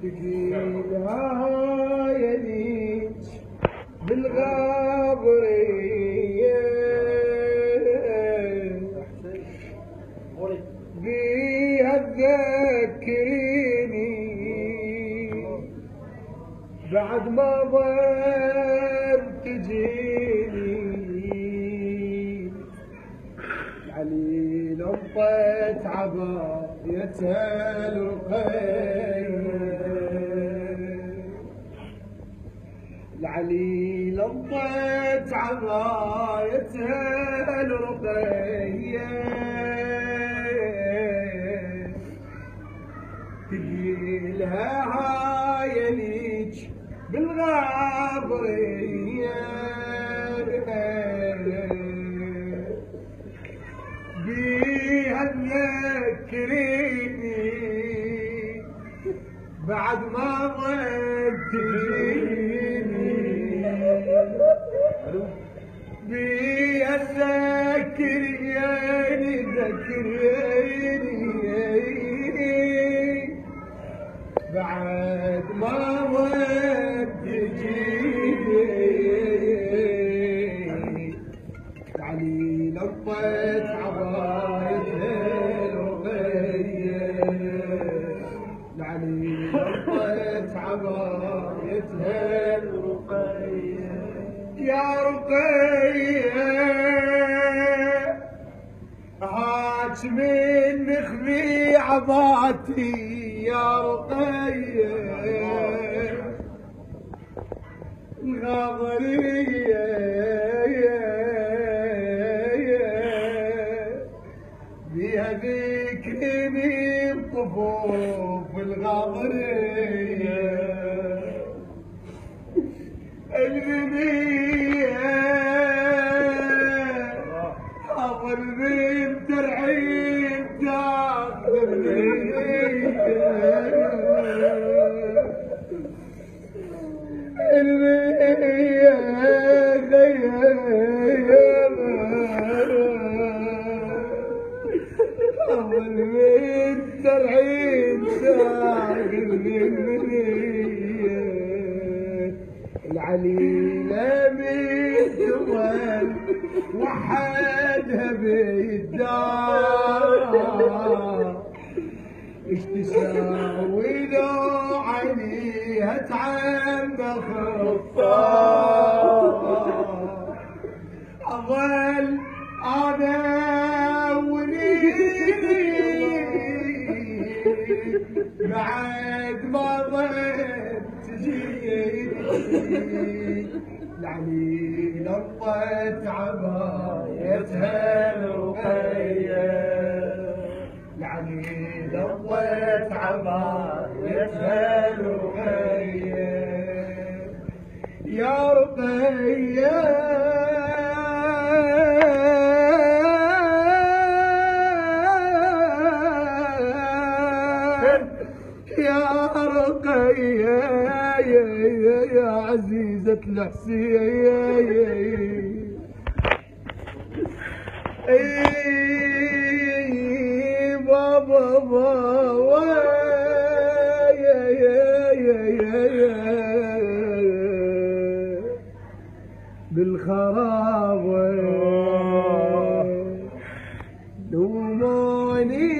تقيلها يليج بالغابرية بيها تذكريني بعد ما ضل تجيني علي لطت عبايتها الرقية العلي لطت عبايتها الرقية تقيلها هاي ليج بالغابرية بيها تذكريني بعد ما ضل تجيني بيها تذكريني بعد ما ضل تجيني علي لطت عبايتها الرقية علي لطت عبايتها الرقية يا رقية هات من مخبي عباتي يا رقية الغابرية بيها ذكرني بطفوف الغابرية الغنية حاضر بين ترعيب داخل الغنية من ترعيد ساقل للمنية العليلة من دول وحدها بالدار ايش تساوي لو عليها تعمى خطار اظل انا بعد ما ضلت تجيني العلي لطت عبايتها الرقية العلي لطت عبايتها الرقية يا رقية يا رقية يا عزيزة الحسين اي بابا بابا بالخراب لوموني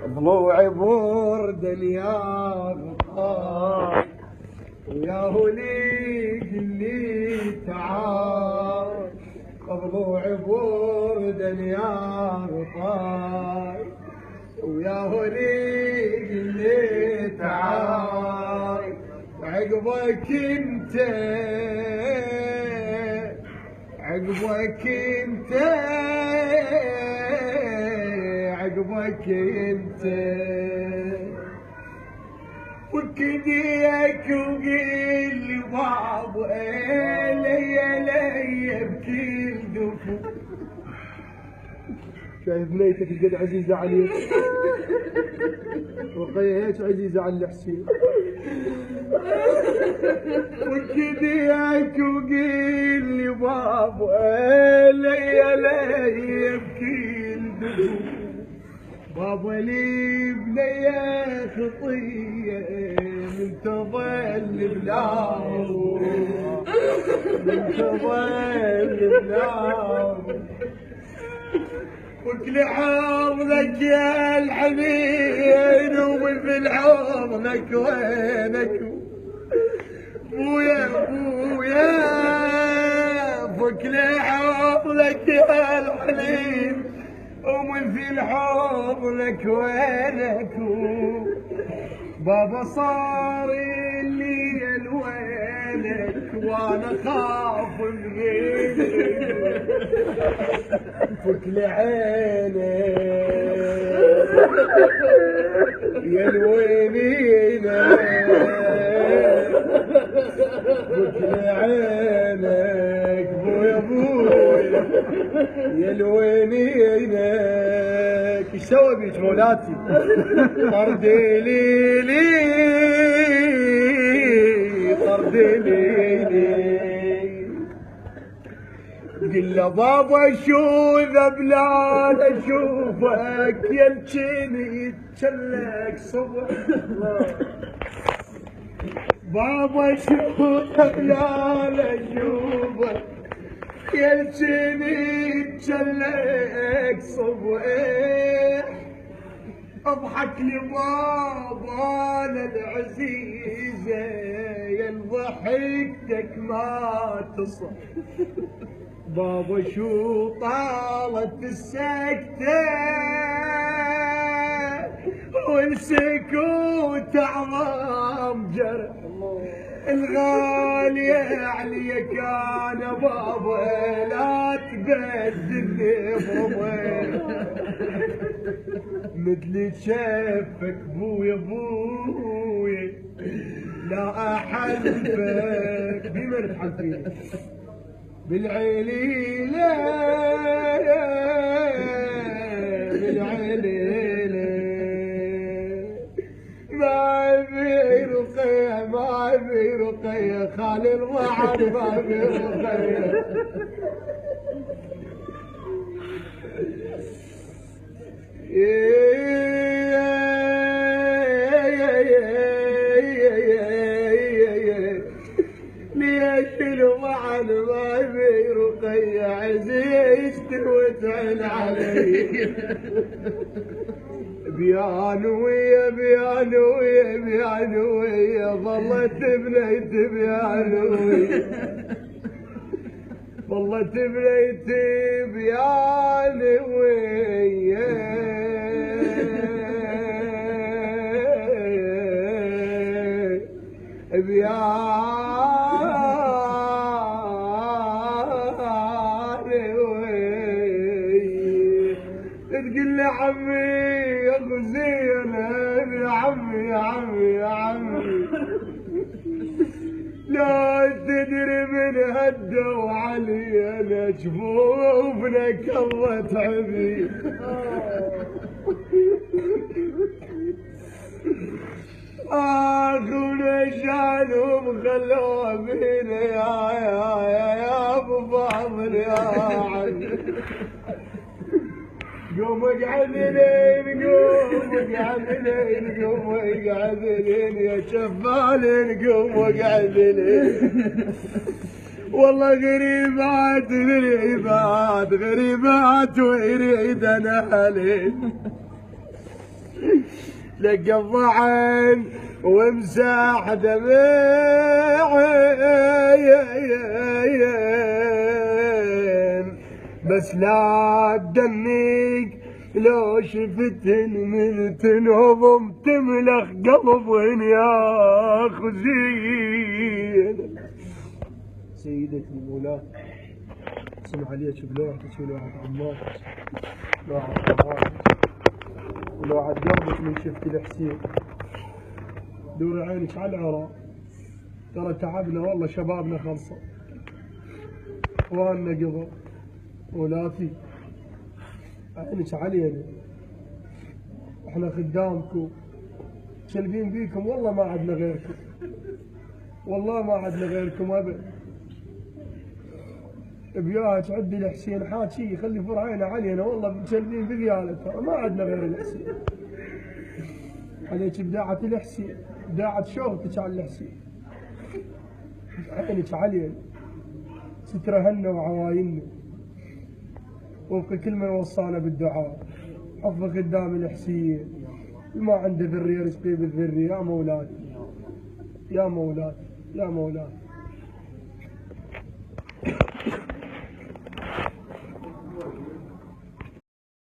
ضلوعي برد الياغطاي ويا هوليك اللي تعال ضلوعي برد الياغطاي ويا هوليك اللي تعال عقبك انت عقبك انت عقبك انت فك ايديك وقيل لي بابا لي بكل دفو شايف بنيتك قد عزيزة عليك رقية هيك عزيزة على الحسين فك ايديك وقيل لي بابا لي بكل بابا لي بنية خطية من تظل بلاو من تظل بلاو وكل حضنك يا الحنين ومثل حضنك وينك بويا بويا وكل حضنك يا الحنين ومثل حضنك وينك بابا صار لي الوينك وانا خاف من فك عينك يا الوينينا فك عينك بويا بويا يا الوينينا ايش سوى بيك مولاتي طردي لي طردي لي قل له بابا شو ذبلان اشوفك يمشيني يتشلك صبح بابا شو ذبلان اشوفك يمشيني يتشلك صبح اضحك لي بابا انا العزيزه يا ضحكتك ما تصح بابا شو طالت السكتة والسكوت اعظم جرح الغالية عليك انا بابا لا تبدلني بابا مثل شافك بويا بويا لا احلفك بمن تحلفين بالعليلة بالعليلة ما في رقية ما في رقية خالي الوعد ما في رقية ليش الوعد ما في رقية عزيزتي وتعين علي بيانوية بيانوية بيانوية ظلت بنيتي بيانوية ظلت بنيتي بيانوية تقول لي عمي يا ابو زينب يا عمي يا عمي يا عمي لا تدري من هدوا علي انا جفوفنا كظت عبي اخونا شانهم خلوها بينا يا ابو فاضل يا عمي قوم اقعد لين قوم اقعد لين قوم اقعد لين يا شفالين قوم اقعد لين والله غريبات غريبات غريبات ويريد انا علين لقى الضعن ومساح دمعين بس لا تدنيك لو شفتن من تنهضم تملخ قلبهن يا خزين سيدتي مولاي سمع عليك بلوحة تسوي لوحة عمار لوحة عمار ولوحة قلبك من شفت الحسين دور عينك على العراء ترى تعبنا والله شبابنا خلصوا اخواننا قضوا ولاتي عينك علينا احنا خدامكم شلبين بيكم والله ما عدنا غيركم والله ما عدنا غيركم ابد بياك عد الحسين حاكي يخلي فرعينا علينا والله مكلبين بقيالته ما عندنا غير الحسين. عليك بداعة الحسين، بداعة شوقتك على الحسين، عينك علينا سترهنا وعوايننا، وفق كل من وصانا بالدعاء، حفظ قدام الحسين، ما عنده ذرية رزقي بالذرية يا مولاتي يا مولاتي يا مولاتي.